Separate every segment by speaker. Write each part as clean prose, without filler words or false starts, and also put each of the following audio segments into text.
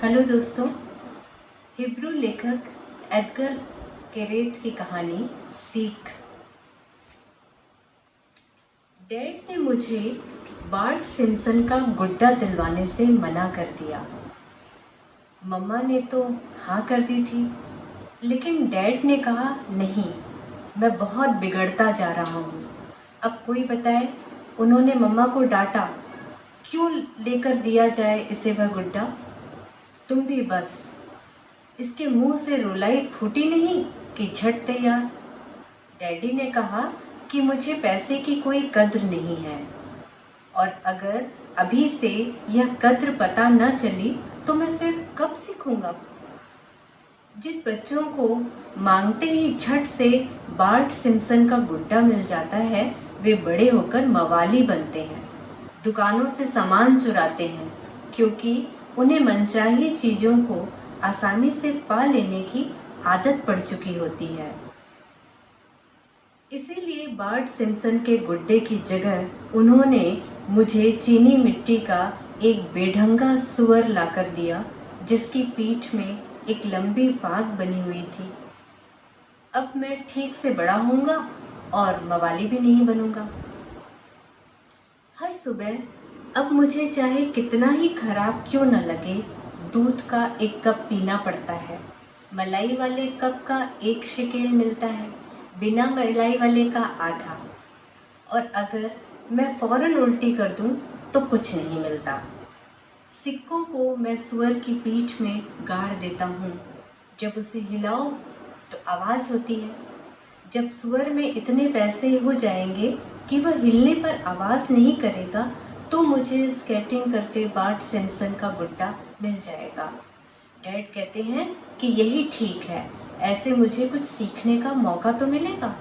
Speaker 1: Hello दोस्तों। Hebrew लेखक Edgar केरेथ की कहानी सीख। डैड ने मुझे बार्ट सिम्पसन का गुड्डा दिलवाने से मना कर दिया। मम्मा ने तो हाँ कर दी थी, लेकिन डैड ने कहा नहीं, मैं बहुत बिगड़ता जा रहा हूँ। अब कोई बताए। उन्होंने मम्मा को डांटा, क्यों लेकर दिया जाए इसे वह गुड्डा। तुम भी बस। इसके मुंह से रुलाई फूटी नहीं कि झट तैयार। डैडी ने कहा कि मुझे पैसे की कोई कद्र नहीं है, और अगर अभी से यह कद्र पता न चली तो मैं फिर कब सीखूंगा। जिन बच्चों को मांगते ही झट से बार्ट सिम्पसन का गुड्डा मिल जाता है, वे बड़े होकर मवाली बनते हैं, दुकानों से सामान चुराते हैं, क्योंकि उन्हें मनचाही चीज़ों को आसानी से पा लेने की आदत पड़ चुकी होती है। इसीलिए बार्ट सिम्पसन के गुड्डे की जगह उन्होंने मुझे चीनी मिट्टी का एक बेढंगा सुअर लाकर दिया, जिसकी पीठ में एक लंबी फाग बनी हुई थी। अब मैं ठीक से बड़ा होऊंगा और मवाली भी नहीं बनूंगा। हर सुबह अब मुझे चाहे कितना ही खराब क्यों न लगे, दूध का एक कप पीना पड़ता है। मलाई वाले कप का 1 शेकेल मिलता है, बिना मलाई वाले का आधा। और अगर मैं फौरन उल्टी कर दूं तो कुछ नहीं मिलता। सिक्कों को मैं सुअर की पीठ में गाड़ देता हूँ। जब उसे हिलाओ तो आवाज़ होती है। जब सुअर में इतने पैसे हो जाएंगे कि वह हिलने पर आवाज़ नहीं करेगा, तो मुझे स्केटिंग करते बार्ट सिम्पसन का गुड्डा मिल जाएगा। डैड कहते हैं कि यही ठीक है, ऐसे मुझे कुछ सीखने का मौका तो मिलेगा।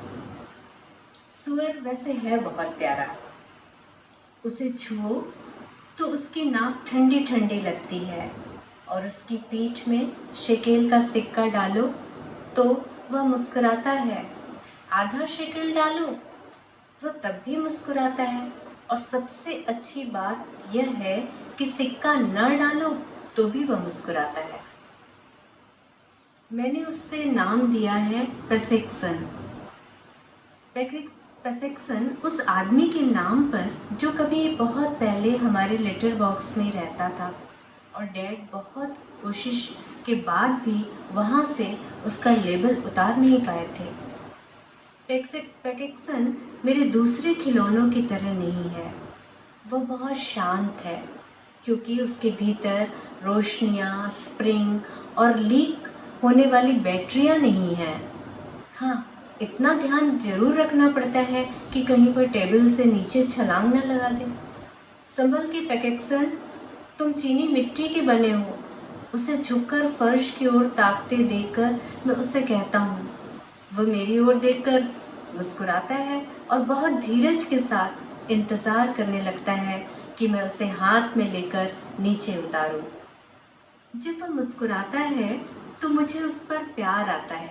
Speaker 1: सुअर वैसे है बहुत प्यारा। उसे छुओ तो उसकी नाक ठंडी ठंडी लगती है, और उसकी पीठ में शेकेल का सिक्का डालो तो वह मुस्कुराता है। आधा शेकेल डालो वह तब भी मुस्कुराता है। और सबसे अच्छी बात यह है कि सिक्का न डालो तो भी वह मुस्कुराता है। मैंने उससे नाम दिया है पेसेक्सन। पेसेक्सन उस आदमी के नाम पर जो कभी बहुत पहले हमारे लेटर बॉक्स में रहता था, और डैड बहुत कोशिश के बाद भी वहाँ से उसका लेबल उतार नहीं पाए थे। पेसेक्सन मेरे दूसरे खिलौनों की तरह नहीं है। वह बहुत शांत है, क्योंकि उसके भीतर रोशनियाँ, स्प्रिंग और लीक होने वाली बैटरियाँ नहीं हैं। हाँ, इतना ध्यान जरूर रखना पड़ता है कि कहीं पर टेबल से नीचे छलांग न लगा दे। संभल के पेसेक्सन, तुम चीनी मिट्टी के बने हो। उसे झुककर फर्श की ओर ताकते देखकर मैं उससे कहता हूँ। वह मेरी ओर देखकर मुस्कुराता है और बहुत धीरज के साथ इंतज़ार करने लगता है कि मैं उसे हाथ में लेकर नीचे उतारूँ। जब वह मुस्कुराता है तो मुझे उस पर प्यार आता है।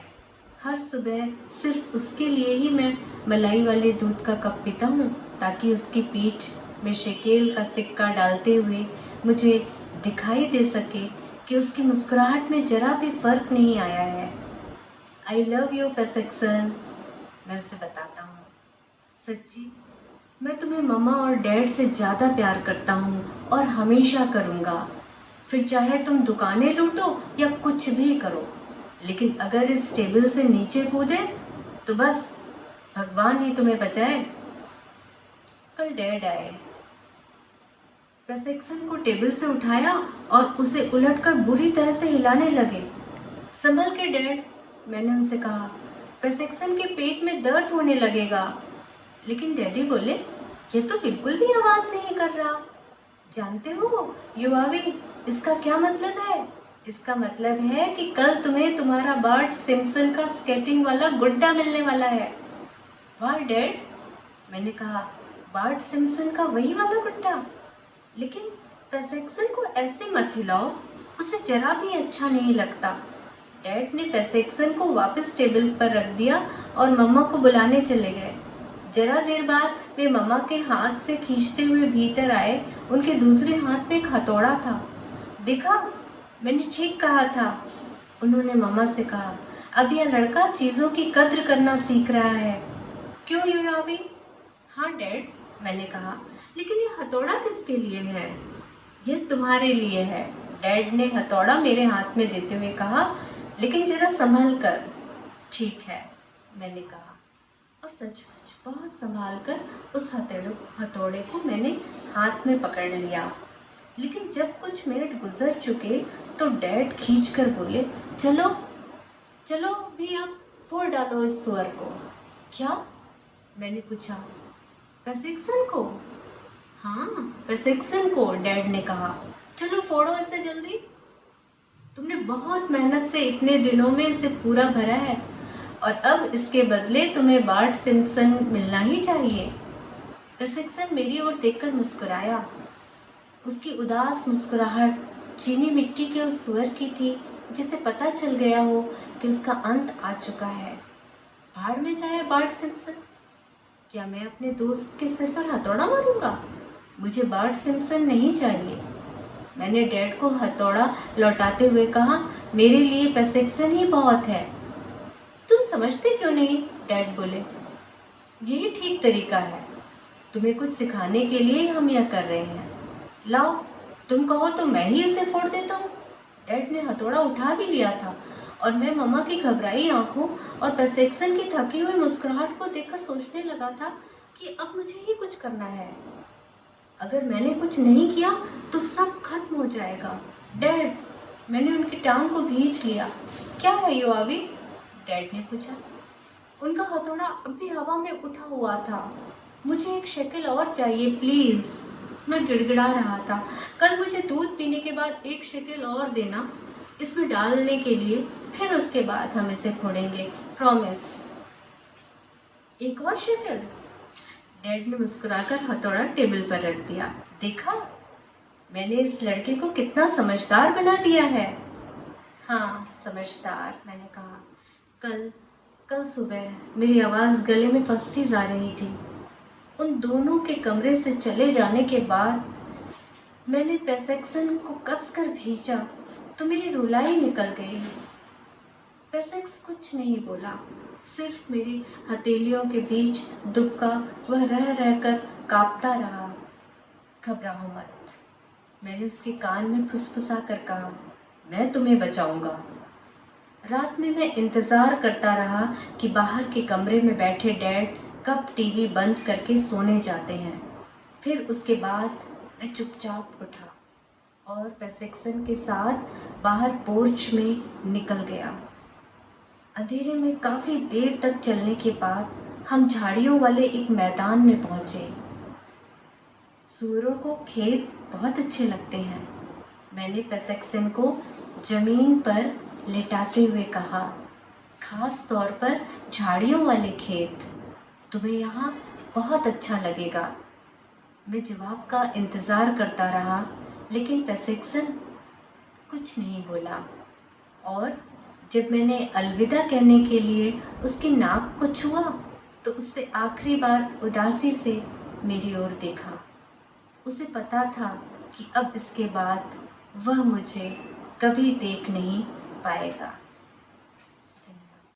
Speaker 1: हर सुबह सिर्फ उसके लिए ही मैं मलाई वाले दूध का कप पीता हूँ, ताकि उसकी पीठ में शेकेल का सिक्का डालते हुए मुझे दिखाई दे सके कि उसकी मुस्कुराहट में जरा भी फर्क नहीं आया है। आई लव यू पेसेक्सन, मैं उसे बताता हूँ। सच्ची, मैं तुम्हें मम्मा और डैड से ज़्यादा प्यार करता हूँ और हमेशा करूँगा। फिर चाहे तुम दुकानें लूटो या कुछ भी करो, लेकिन अगर इस टेबल से नीचे कूदे तो बस भगवान ही तुम्हें बचाए। कल डैड आए। पेसेक्सन को टेबल से उठाया और उसे उलटकर बुरी तरह से हिलाने लगे। संभल के डैड, मैंने उनसे कहा। पेसेक्सन के पेट में दर्द होने लगेगा। लेकिन डैडी बोले, ये तो बिल्कुल भी आवाज़ नहीं कर रहा। जानते हो युवावी, इसका क्या मतलब है? इसका मतलब है कि कल तुम्हें तुम्हारा बार्ट सिम्पसन का स्केटिंग वाला गुड्डा मिलने वाला है। वाह डैड, मैंने कहा, बार्ट सिम्पसन का वही वाला गुड्डा? लेकिन पेसेक्सन को ऐसे मत हिलाओ, उसे जरा भी अच्छा नहीं लगता। डैड ने पेसेक्सन को वापस टेबल पर रख दिया और मम्मा को बुलाने चले गए। जरा देर बाद वे मम्मा के हाथ से खींचते हुए भीतर आए। उनके दूसरे हाथ में एक हथौड़ा था। देखा, मैंने ठीक कहा था, उन्होंने मम्मा से कहा। अब यह लड़का चीज़ों की कद्र करना सीख रहा है। क्यों युयावी? हाँ डैड, मैंने कहा, लेकिन ये हथौड़ा किसके लिए है? यह तुम्हारे लिए है, डैड ने हथौड़ा मेरे हाथ में देते हुए कहा, लेकिन जरा संभल कर। ठीक है, मैंने कहा, और सचमुच बहुत संभाल कर उस हथौड़े को मैंने हाथ में पकड़ लिया। लेकिन जब कुछ मिनट गुजर चुके तो डैड खींच कर बोले, चलो चलो भी अब फोड़ डालो इस सुअर को। क्या? मैंने पूछा। पेसिक्सन को? हाँ, पेसिक्सन को, डैड ने कहा। चलो फोड़ो इसे जल्दी। तुमने बहुत मेहनत से इतने दिनों में इसे पूरा भरा है और अब इसके बदले तुम्हें बार्ट सिम्पसन मिलना ही चाहिए। पेसिक्सन मेरी ओर देखकर मुस्कुराया। उसकी उदास मुस्कुराहट चीनी मिट्टी के उस सुअर की थी जिसे पता चल गया हो कि उसका अंत आ चुका है। भाड़ में जाए बार्ट सिम्पसन। क्या मैं अपने दोस्त के सिर पर हथौड़ा मारूंगा? मुझे बार्ट सिम्पसन नहीं चाहिए। मैंने डैड को हथौड़ा लौटाते हुए कहा, मेरे लिए पेसिक्सन ही बहुत है। तुम समझते क्यों नहीं? डैड बोले। यही ठीक तरीका है, तुम्हें कुछ सिखाने के लिए हम यह कर रहे हैं। लाओ, तुम कहो तो मैं ही इसे फोड़ देता हूँ। डैड ने हथौड़ा उठा भी लिया था और मैं मम्मा की घबराई आंखों और पेसिक्सन की थकी हुई मुस्कुराहट को देखकर सोचने लगा था कि अब मुझे ही कुछ करना है। अगर मैंने कुछ नहीं किया तो सब खत्म हो जाएगा। डैड, मैंने उनकी टांग को भींच लिया। क्या है युआवी? डैड ने पूछा। उनका हथौड़ा अभी हवा में उठा हुआ था। मुझे एक शक्ल और चाहिए प्लीज़। मैं गिड़गिड़ा रहा था। कल मुझे दूध पीने के बाद एक शक्ल और देना इसमें डालने के लिए, फिर उसके बाद हम इसे फोड़ेंगे, प्रॉमिस। एक और शक्ल? डैड ने मुस्कुराकर हथौड़ा टेबल पर रख दिया। देखा, मैंने इस लड़के को कितना समझदार बना दिया है। हाँ, समझदार, मैंने कहा। कल कल सुबह मेरी आवाज़ गले में फंसती जा रही थी। उन दोनों के कमरे से चले जाने के बाद मैंने पेसिक्सन को कसकर भींचा तो मेरी रुलाई निकल गई। पेसिक्स कुछ नहीं बोला, सिर्फ मेरी हथेलियों के बीच दुबका वह रह रहकर कांपता रहा। घबराओ मत, मैंने उसके कान में फुसफुसा कर कहा, मैं तुम्हें बचाऊंगा। रात में मैं इंतज़ार करता रहा कि बाहर के कमरे में बैठे डैड कब टीवी बंद करके सोने जाते हैं। फिर उसके बाद मैं चुपचाप उठा और पेसिक्सन के साथ बाहर पोर्च में निकल गया। अंधेरे में काफ़ी देर तक चलने के बाद हम झाड़ियों वाले एक मैदान में पहुँचे। सूअरों को खेत बहुत अच्छे लगते हैं, मैंने पेसिक्सन को ज़मीन पर लेटाते हुए कहा, खास तौर पर झाड़ियों वाले खेत, तुम्हें यहाँ बहुत अच्छा लगेगा। मैं जवाब का इंतज़ार करता रहा, लेकिन पेसिक्सन कुछ नहीं बोला। और जब मैंने अलविदा कहने के लिए उसकी नाक को छुआ तो उससे आखिरी बार उदासी से मेरी ओर देखा। उसे पता था कि अब इसके बाद वह मुझे कभी देख नहीं पाएगा।